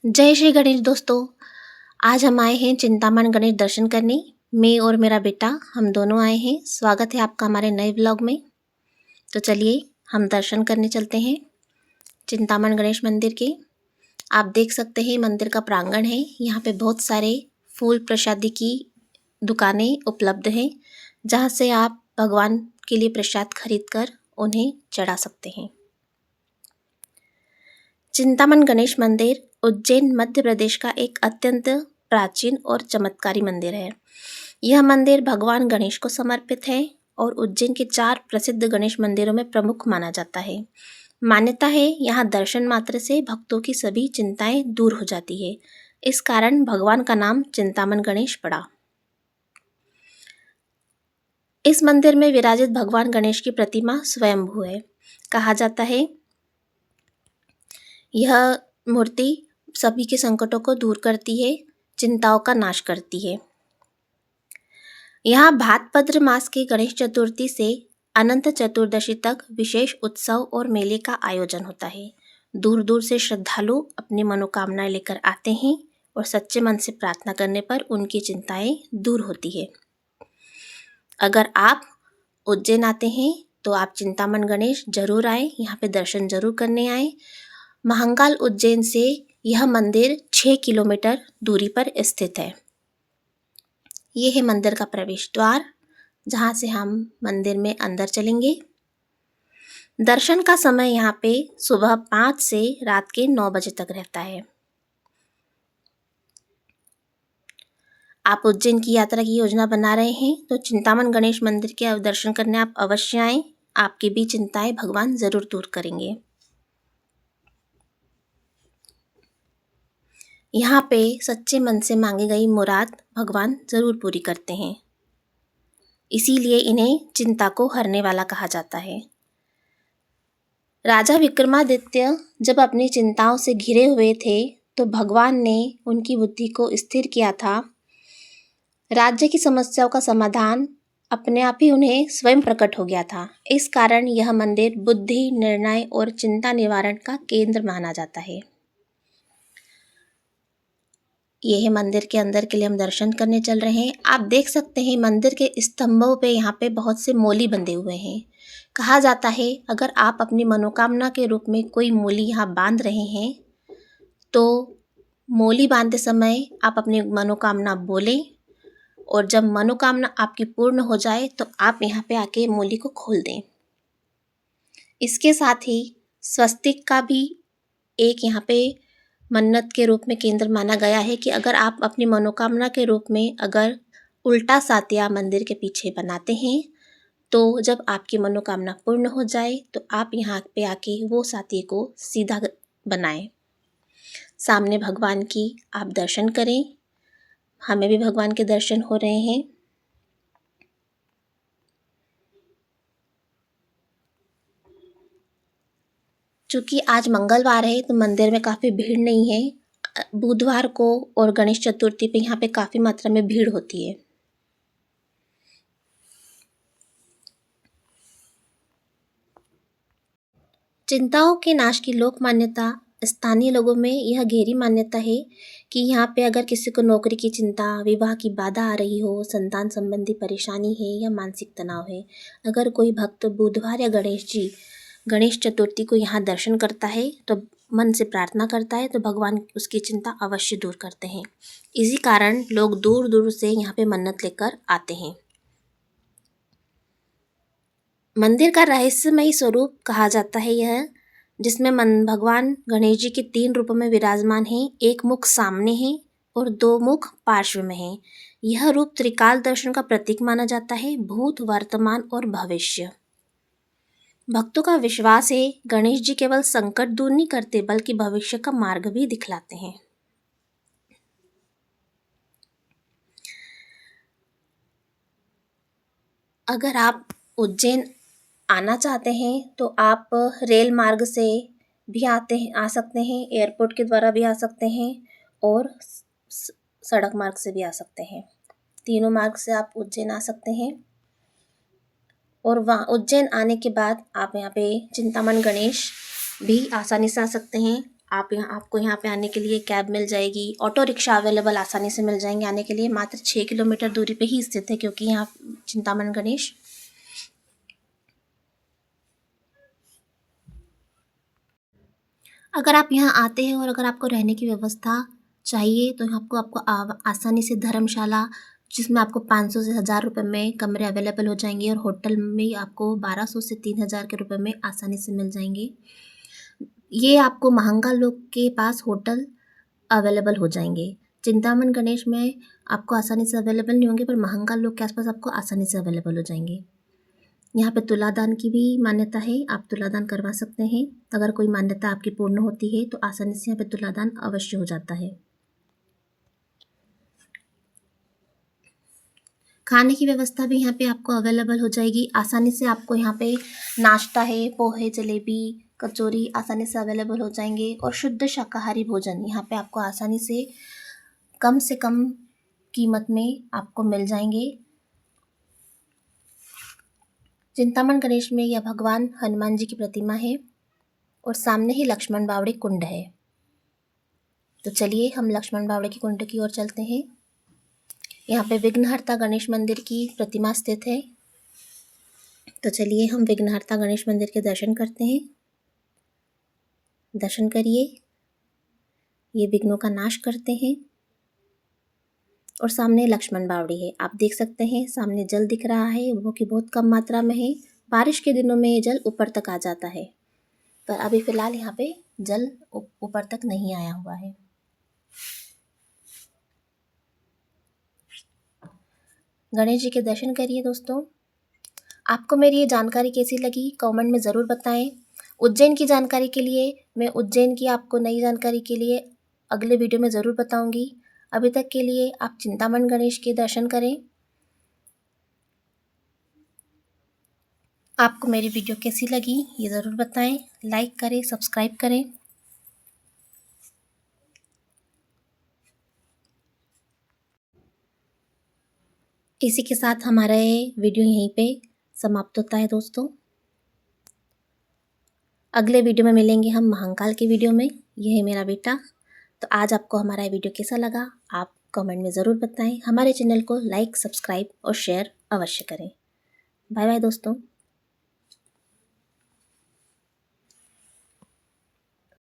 जय श्री गणेश दोस्तों। आज हम आए हैं चिंतामण गणेश दर्शन करने। मैं और मेरा बेटा हम दोनों आए हैं। स्वागत है आपका हमारे नए व्लॉग में। तो चलिए हम दर्शन करने चलते हैं चिंतामण गणेश मंदिर के। आप देख सकते हैं मंदिर का प्रांगण है। यहाँ पे बहुत सारे फूल प्रसादी की दुकानें उपलब्ध हैं, जहाँ से आप भगवान के लिए प्रसाद खरीद कर उन्हें चढ़ा सकते हैं। चिंतामण गणेश मंदिर उज्जैन मध्य प्रदेश का एक अत्यंत प्राचीन और चमत्कारी मंदिर है। यह मंदिर भगवान गणेश को समर्पित है और उज्जैन के 4 प्रसिद्ध गणेश मंदिरों में प्रमुख माना जाता है। मान्यता है यहाँ दर्शन मात्र से भक्तों की सभी चिंताएं दूर हो जाती है। इस कारण भगवान का नाम चिंतामण गणेश पड़ा। इस मंदिर में विराजित भगवान गणेश की प्रतिमा स्वयंभू है। कहा जाता है यह मूर्ति सभी के संकटों को दूर करती है, चिंताओं का नाश करती है। यहाँ भाद्रपद मास के गणेश चतुर्थी से अनंत चतुर्दशी तक विशेष उत्सव और मेले का आयोजन होता है। दूर दूर से श्रद्धालु अपनी मनोकामनाएं लेकर आते हैं और सच्चे मन से प्रार्थना करने पर उनकी चिंताएं दूर होती है। अगर आप उज्जैन आते हैं तो आप चिंतामण गणेश जरूर आए, यहाँ पे दर्शन जरूर करने आए। महाकाल उज्जैन से यह मंदिर 6 किलोमीटर दूरी पर स्थित है। ये है मंदिर का प्रवेश द्वार, जहाँ से हम मंदिर में अंदर चलेंगे। दर्शन का समय यहाँ पे सुबह 5 से रात के 9 बजे तक रहता है। आप उज्जैन की यात्रा की योजना बना रहे हैं तो चिंतामण गणेश मंदिर के दर्शन करने आप अवश्य आएं। आपकी भी चिंताएं भगवान जरूर दूर करेंगे। यहाँ पे सच्चे मन से मांगी गई मुराद भगवान जरूर पूरी करते हैं, इसीलिए इन्हें चिंता को हरने वाला कहा जाता है। राजा विक्रमादित्य जब अपनी चिंताओं से घिरे हुए थे तो भगवान ने उनकी बुद्धि को स्थिर किया था। राज्य की समस्याओं का समाधान अपने आप ही उन्हें स्वयं प्रकट हो गया था। इस कारण यह मंदिर बुद्धि, निर्णय और चिंता निवारण का केंद्र माना जाता है। यह है मंदिर के अंदर के लिए हम दर्शन करने चल रहे हैं। आप देख सकते हैं मंदिर के स्तंभों पे यहाँ पे बहुत से मोली बंधे हुए हैं। कहा जाता है अगर आप अपनी मनोकामना के रूप में कोई मोली यहाँ बांध रहे हैं तो मोली बांधते समय आप अपनी मनोकामना बोलें और जब मनोकामना आपकी पूर्ण हो जाए तो आप यहाँ पे आके मोली को खोल दें। इसके साथ ही स्वस्तिक का भी एक यहाँ पे मन्नत के रूप में केंद्र माना गया है कि अगर आप अपनी मनोकामना के रूप में अगर उल्टा सातिया मंदिर के पीछे बनाते हैं तो जब आपकी मनोकामना पूर्ण हो जाए तो आप यहाँ पे आके वो सातिये को सीधा बनाएं। सामने भगवान की आप दर्शन करें। हमें भी भगवान के दर्शन हो रहे हैं। चूँकि आज मंगलवार है तो मंदिर में काफ़ी भीड़ नहीं है। बुधवार को और गणेश चतुर्थी पे यहाँ पे काफ़ी मात्रा में भीड़ होती है। चिंताओं के नाश की लोक मान्यता, स्थानीय लोगों में यह गहरी मान्यता है कि यहाँ पे अगर किसी को नौकरी की चिंता, विवाह की बाधा आ रही हो, संतान संबंधी परेशानी है या मानसिक तनाव है, अगर कोई भक्त बुधवार या गणेश चतुर्थी को यहाँ दर्शन करता है तो मन से प्रार्थना करता है तो भगवान उसकी चिंता अवश्य दूर करते हैं। इसी कारण लोग दूर दूर से यहाँ पे मन्नत लेकर आते हैं। मंदिर का रहस्यमयी स्वरूप कहा जाता है यह, जिसमें भगवान गणेश जी के 3 रूपों में विराजमान हैं। एक मुख सामने है और 2 मुख पार्श्व में है। यह रूप त्रिकाल दर्शन का प्रतीक माना जाता है, भूत, वर्तमान और भविष्य। भक्तों का विश्वास है गणेश जी केवल संकट दूर नहीं करते बल्कि भविष्य का मार्ग भी दिखलाते हैं। अगर आप उज्जैन आना चाहते हैं तो आप रेल मार्ग से भी आ सकते हैं, एयरपोर्ट के द्वारा भी आ सकते हैं और सड़क मार्ग से भी आ सकते हैं। तीनों मार्ग से आप उज्जैन आ सकते हैं और वहाँ उज्जैन आने के बाद आप यहाँ पे चिंतामण गणेश भी आसानी से आ सकते हैं। आपको यहाँ पे आने के लिए कैब मिल जाएगी, ऑटो रिक्शा अवेलेबल आसानी से मिल जाएंगे आने के लिए। मात्र 6 किलोमीटर दूरी पे ही स्थित है क्योंकि यहाँ चिंतामण गणेश। अगर आप यहाँ आते हैं और अगर आपको रहने की व्यवस्था चाहिए तो आपको आपको आसानी से धर्मशाला, जिसमें आपको 500 से 1000 रुपये में कमरे अवेलेबल हो जाएंगे, और होटल में आपको 1200 से 3000 के रुपये में आसानी से मिल जाएंगे। ये आपको महंगा लोग के पास होटल अवेलेबल हो जाएंगे। चिंतामण गणेश में आपको आसानी से अवेलेबल नहीं होंगे, पर महंगा लोग के आसपास आपको आसानी से अवेलेबल हो जाएंगे। यहाँ पे तुलादान की भी मान्यता है, आप तुलादान करवा सकते हैं। अगर कोई मान्यता आपकी पूर्ण होती है तो आसानी से यहाँ पे तुलादान अवश्य हो जाता है। खाने की व्यवस्था भी यहाँ पे आपको अवेलेबल हो जाएगी आसानी से। आपको यहाँ पे नाश्ता है, पोहे, जलेबी, कचौरी आसानी से अवेलेबल हो जाएंगे, और शुद्ध शाकाहारी भोजन यहाँ पे आपको आसानी से कम कीमत में आपको मिल जाएंगे। चिंतामण गणेश में यह भगवान हनुमान जी की प्रतिमा है, और सामने ही लक्ष्मण बावड़ी कुंड है। तो चलिए हम लक्ष्मण बावड़ी की कुंड की ओर चलते हैं। यहाँ पे विघ्नहर्ता गणेश मंदिर की प्रतिमा स्थित है। तो चलिए हम विघ्नहर्ता गणेश मंदिर के दर्शन करते हैं। दर्शन करिए, ये विघ्नों का नाश करते हैं। और सामने लक्ष्मण बावड़ी है, आप देख सकते हैं सामने जल दिख रहा है, वो कि बहुत कम मात्रा में है। बारिश के दिनों में ये जल ऊपर तक आ जाता है, पर अभी फ़िलहाल यहाँ पे जल ऊपर तक नहीं आया हुआ है। गणेश जी के दर्शन करिए दोस्तों। आपको मेरी ये जानकारी कैसी लगी कमेंट में ज़रूर बताएं। उज्जैन की जानकारी के लिए मैं उज्जैन की आपको नई जानकारी के लिए अगले वीडियो में ज़रूर बताऊंगी। अभी तक के लिए आप चिंतामण गणेश के दर्शन करें। आपको मेरी वीडियो कैसी लगी ये ज़रूर बताएं, लाइक करें, सब्सक्राइब करें। इसी के साथ हमारा ये वीडियो यहीं पे समाप्त होता है दोस्तों। अगले वीडियो में मिलेंगे हम महाकाल के वीडियो में। यह है मेरा बेटा। तो आज आपको हमारा ये वीडियो कैसा लगा आप कमेंट में ज़रूर बताएं। हमारे चैनल को लाइक, सब्सक्राइब और शेयर अवश्य करें। बाय बाय दोस्तों।